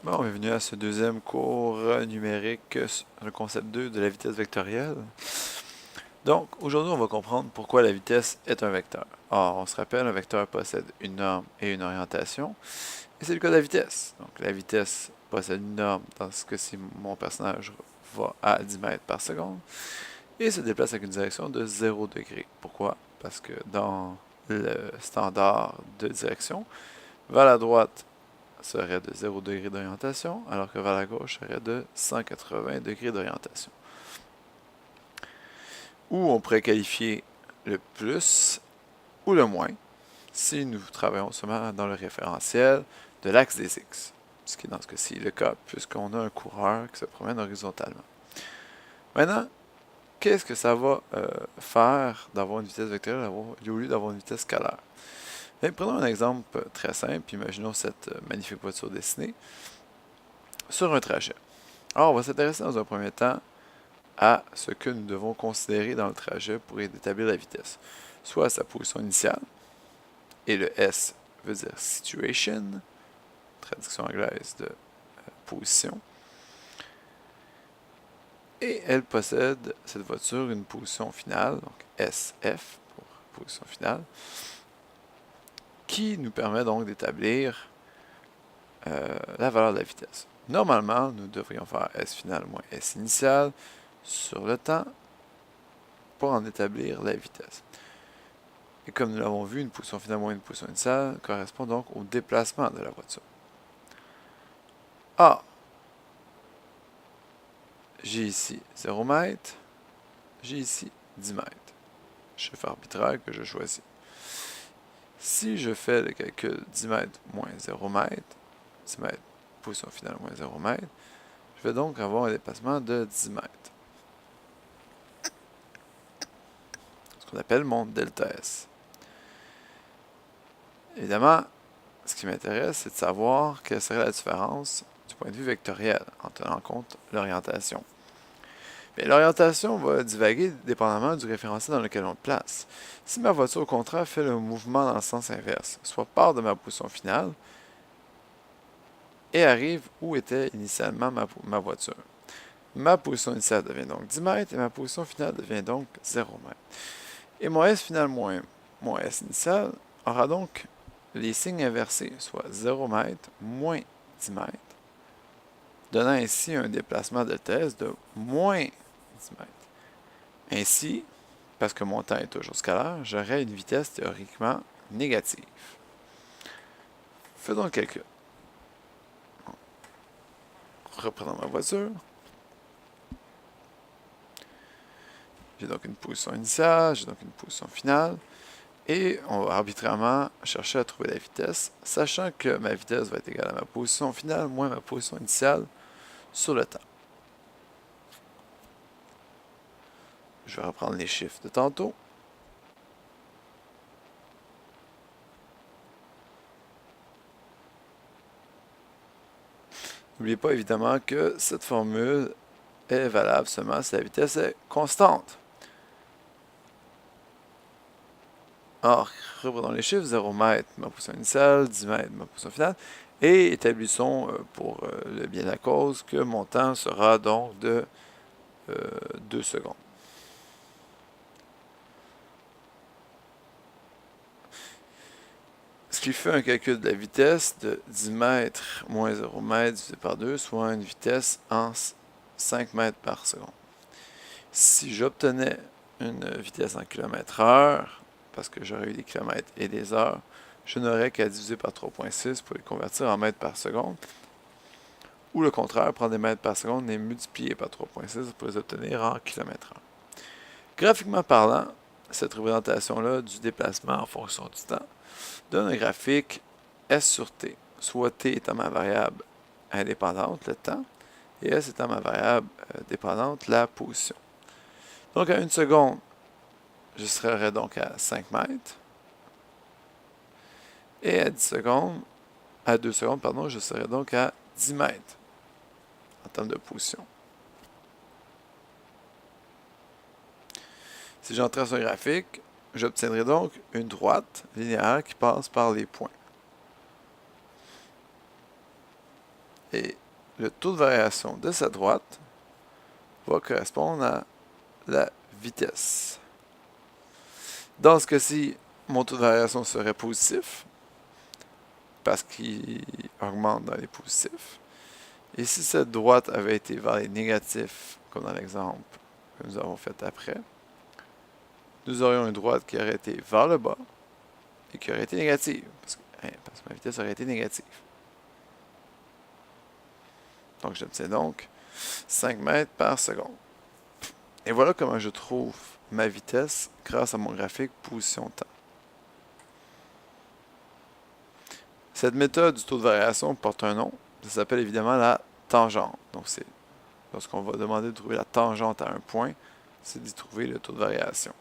Bon, bienvenue à ce deuxième cours numérique sur le concept 2 de la vitesse vectorielle. Donc, aujourd'hui, on va comprendre pourquoi la vitesse est un vecteur. Or, on se rappelle, un vecteur possède une norme et une orientation, et c'est le cas de la vitesse. Donc, la vitesse possède une norme, dans ce cas-ci, mon personnage va à 10 mètres par seconde, et se déplace avec une direction de 0 degré. Pourquoi? Parce que dans le standard de direction, vers la droite, serait de 0 degré d'orientation, alors que vers la gauche serait de 180 degrés d'orientation. Ou on pourrait qualifier le plus ou le moins, si nous travaillons seulement dans le référentiel de l'axe des X, ce qui est dans ce cas-ci le cas, puisqu'on a un coureur qui se promène horizontalement. Maintenant, qu'est-ce que ça va faire d'avoir une vitesse vectorielle au lieu d'avoir une vitesse scalaire? Bien, prenons un exemple très simple. Imaginons cette magnifique voiture dessinée sur un trajet. Alors, on va s'intéresser dans un premier temps à ce que nous devons considérer dans le trajet pour établir la vitesse. Soit sa position initiale, et le S veut dire situation, traduction anglaise de position. Et elle possède, cette voiture, une position finale, donc SF pour position finale, qui nous permet donc d'établir la valeur de la vitesse. Normalement, nous devrions faire S final moins S initial sur le temps pour en établir la vitesse. Et comme nous l'avons vu, une position finale moins une position initiale correspond donc au déplacement de la voiture. Ah, j'ai ici 0 m, j'ai ici 10 mètres. Chiffre arbitraire que je choisis. Si je fais le calcul 10 mètres moins 0 m, 10 mètres, position finale moins 0 m, je vais donc avoir un déplacement de 10 mètres. Ce qu'on appelle mon delta S. Évidemment, ce qui m'intéresse, c'est de savoir quelle serait la différence du point de vue vectoriel en tenant compte l'orientation. L'orientation va divaguer dépendamment du référentiel dans lequel on le place. Si ma voiture, au contraire, fait le mouvement dans le sens inverse, soit part de ma position finale et arrive où était initialement ma voiture. Ma position initiale devient donc 10 mètres et ma position finale devient donc 0 mètre. Et mon S final moins mon S initial aura donc les signes inversés, soit 0 mètre moins 10 mètres, donnant ainsi un déplacement de thèse de moins 10 mètres. Ainsi, parce que mon temps est toujours scalaire, j'aurai une vitesse théoriquement négative. Faisons le calcul. Reprenons ma voiture. J'ai donc une position initiale, j'ai donc une position finale. Et on va arbitrairement chercher à trouver la vitesse, sachant que ma vitesse va être égale à ma position finale moins ma position initiale sur le temps. Je vais reprendre les chiffres de tantôt. N'oubliez pas évidemment que cette formule est valable seulement si la vitesse est constante. Or, reprenons les chiffres, 0 m ma position initiale, 10 mètres ma position finale, et établissons pour le bien de la cause que mon temps sera donc de 2 secondes. Ce qui fait un calcul de la vitesse de 10 mètres moins 0 m divisé par 2, soit une vitesse en 5 mètres par seconde. Si j'obtenais une vitesse en km/h, parce que j'aurais eu des kilomètres et des heures, je n'aurais qu'à diviser par 3,6 pour les convertir en mètres par seconde. Ou le contraire, prendre des mètres par seconde et multiplier par 3,6 pour les obtenir en km/h. Graphiquement parlant, cette représentation-là du déplacement en fonction du temps donne un graphique S sur T, soit T étant ma variable indépendante, le temps, et S étant ma variable dépendante, la position. Donc, à 1 seconde, je serais donc à 5 mètres. Et à 2 secondes, pardon, je serais donc à 10 mètres en termes de position. Si j'en trace un graphique, j'obtiendrai donc une droite linéaire qui passe par les points. Et le taux de variation de sa droite va correspondre à la vitesse. Dans ce cas-ci, mon taux de variation serait positif, parce qu'il augmente dans les positifs. Et si cette droite avait été vers les négatifs, comme dans l'exemple que nous avons fait après, nous aurions une droite qui aurait été vers le bas et qui aurait été négative, parce que ma vitesse aurait été négative. Donc j'obtiens donc 5 mètres par seconde. Et voilà comment je trouve ma vitesse grâce à mon graphique position-temps. Cette méthode du taux de variation porte un nom. Ça s'appelle évidemment la tangente. Donc c'est lorsqu'on va demander de trouver la tangente à un point, c'est d'y trouver le taux de variation.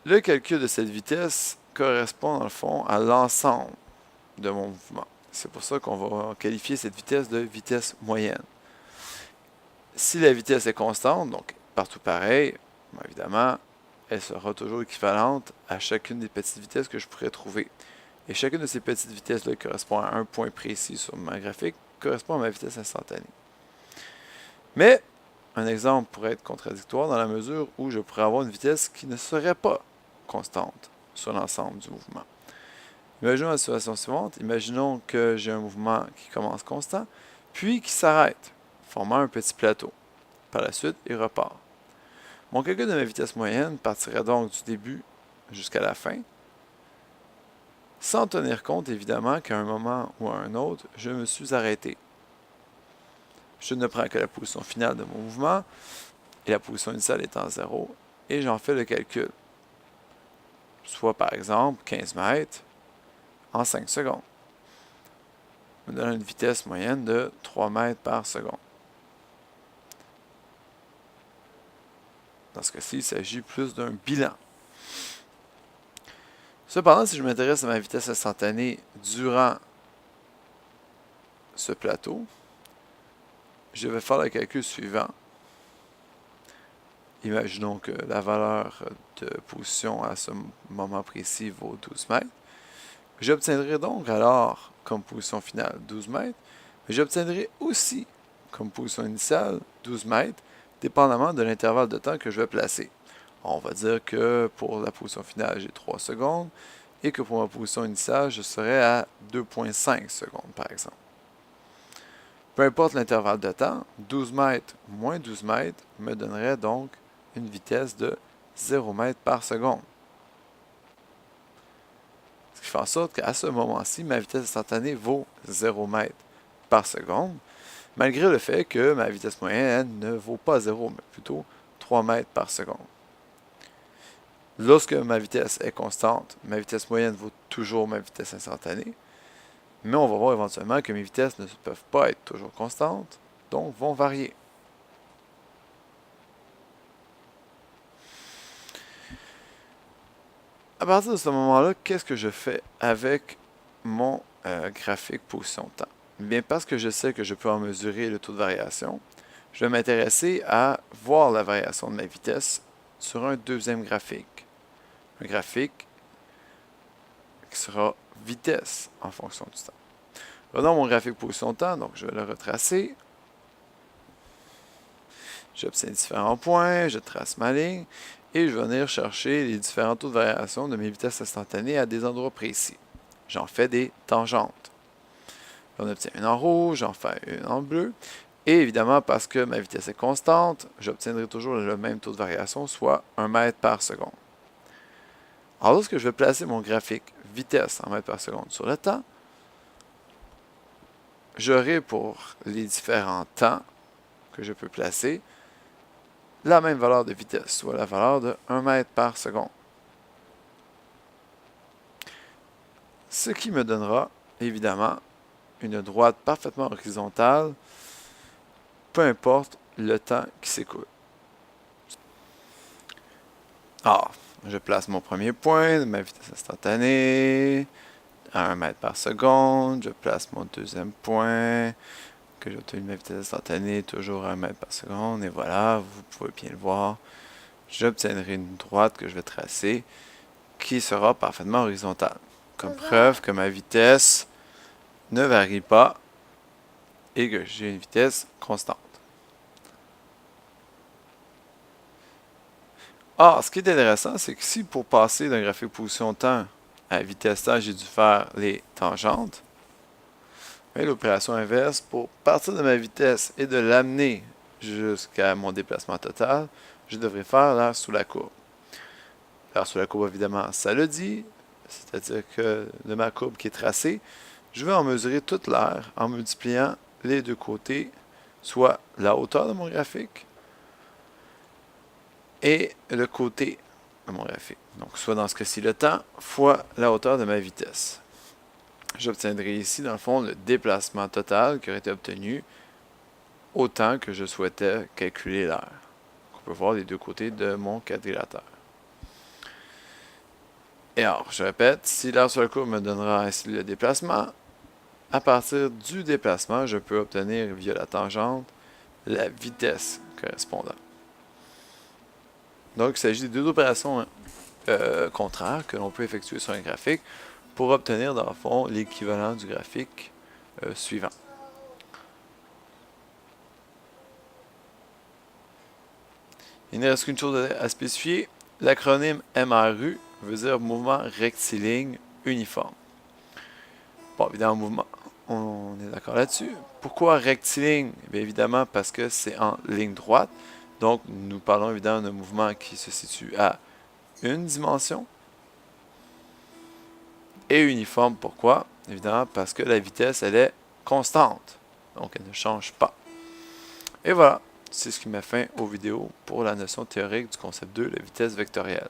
Le calcul de cette vitesse correspond dans le fond à l'ensemble de mon mouvement. C'est pour ça qu'on va qualifier cette vitesse de vitesse moyenne. Si la vitesse est constante, donc partout pareil, évidemment, elle sera toujours équivalente à chacune des petites vitesses que je pourrais trouver. Et chacune de ces petites vitesses-là correspond à un point précis sur ma graphique, correspond à ma vitesse instantanée. Mais, un exemple pourrait être contradictoire dans la mesure où je pourrais avoir une vitesse qui ne serait pas constante sur l'ensemble du mouvement. Imaginons la situation suivante. Imaginons que j'ai un mouvement qui commence constant, puis qui s'arrête, formant un petit plateau. Par la suite, il repart. Mon calcul de ma vitesse moyenne partirait donc du début jusqu'à la fin, sans tenir compte évidemment qu'à un moment ou à un autre, je me suis arrêté. Je ne prends que la position finale de mon mouvement, et la position initiale étant 0, et j'en fais le calcul. Soit par exemple 15 mètres en 5 secondes. Ça me donne une vitesse moyenne de 3 mètres par seconde. Dans ce cas-ci, il s'agit plus d'un bilan. Cependant, si je m'intéresse à ma vitesse instantanée durant ce plateau, je vais faire le calcul suivant. Imaginons que la valeur de position à ce moment précis vaut 12 mètres. J'obtiendrai donc alors comme position finale 12 mètres, mais j'obtiendrai aussi comme position initiale 12 mètres, dépendamment de l'intervalle de temps que je vais placer. On va dire que pour la position finale, j'ai 3 secondes, et que pour ma position initiale, je serai à 2,5 secondes, par exemple. Peu importe l'intervalle de temps, 12 mètres moins 12 mètres me donnerait donc une vitesse de 0 mètres par seconde. Ce qui fait en sorte qu'à ce moment-ci, ma vitesse instantanée vaut 0 mètres par seconde, malgré le fait que ma vitesse moyenne ne vaut pas 0, mais plutôt 3 mètres par seconde. Lorsque ma vitesse est constante, ma vitesse moyenne vaut toujours ma vitesse instantanée, mais on va voir éventuellement que mes vitesses ne peuvent pas être toujours constantes, donc vont varier. À partir de ce moment-là, qu'est-ce que je fais avec mon graphique position-temps? Bien, parce que je sais que je peux en mesurer le taux de variation, je vais m'intéresser à voir la variation de ma vitesse sur un deuxième graphique. Un graphique qui sera vitesse en fonction du temps. Dans mon graphique position-temps, donc je vais le retracer. J'obtiens différents points, je trace ma ligne, et je vais venir chercher les différents taux de variation de mes vitesses instantanées à des endroits précis. J'en fais des tangentes. J'en obtiens une en rouge, j'en fais une en bleu, et évidemment, parce que ma vitesse est constante, j'obtiendrai toujours le même taux de variation, soit 1 mètre par seconde. Alors, lorsque je vais placer mon graphique vitesse en mètres par seconde sur le temps, j'aurai pour les différents temps que je peux placer la même valeur de vitesse, soit la valeur de 1 mètre par seconde. Ce qui me donnera, évidemment, une droite parfaitement horizontale, peu importe le temps qui s'écoule. Alors, je place mon premier point de ma vitesse instantanée à 1 mètre par seconde. Je place mon deuxième point que j'ai obtenu de ma vitesse instantanée toujours à 1 mètre par seconde. Et voilà, vous pouvez bien le voir. J'obtiendrai une droite que je vais tracer qui sera parfaitement horizontale. Comme preuve que ma vitesse ne varie pas et que j'ai une vitesse constante. Or, ce qui est intéressant, c'est que si pour passer d'un graphique position-temps à vitesse temps, j'ai dû faire les tangentes, l'opération inverse, pour partir de ma vitesse et de l'amener jusqu'à mon déplacement total, je devrais faire l'air sous la courbe. L'air sous la courbe, évidemment, ça le dit, c'est-à-dire que de ma courbe qui est tracée, je vais en mesurer toute l'aire en multipliant les deux côtés, soit la hauteur de mon graphique et le côté de mon graphique. Donc, soit dans ce cas-ci le temps fois la hauteur de ma vitesse. J'obtiendrai ici, dans le fond, le déplacement total qui aurait été obtenu au temps que je souhaitais calculer l'air. On peut voir les deux côtés de mon quadrilatère. Et alors, je répète, si l'aire sur la courbe me donnera ainsi le déplacement, à partir du déplacement, je peux obtenir via la tangente la vitesse correspondante. Donc, il s'agit de deux opérations contraires que l'on peut effectuer sur un graphique pour obtenir, dans le fond, l'équivalent du graphique suivant. Il ne reste qu'une chose à spécifier. L'acronyme MRU veut dire mouvement rectiligne uniforme. Bon, évidemment, mouvement, on est d'accord là-dessus. Pourquoi rectiligne? Bien évidemment, parce que c'est en ligne droite. Donc, nous parlons évidemment d'un mouvement qui se situe à une dimension. Et uniforme, pourquoi? Évidemment, parce que la vitesse, elle est constante. Donc, elle ne change pas. Et voilà, c'est ce qui met fin aux vidéos pour la notion théorique du concept 2, la vitesse vectorielle.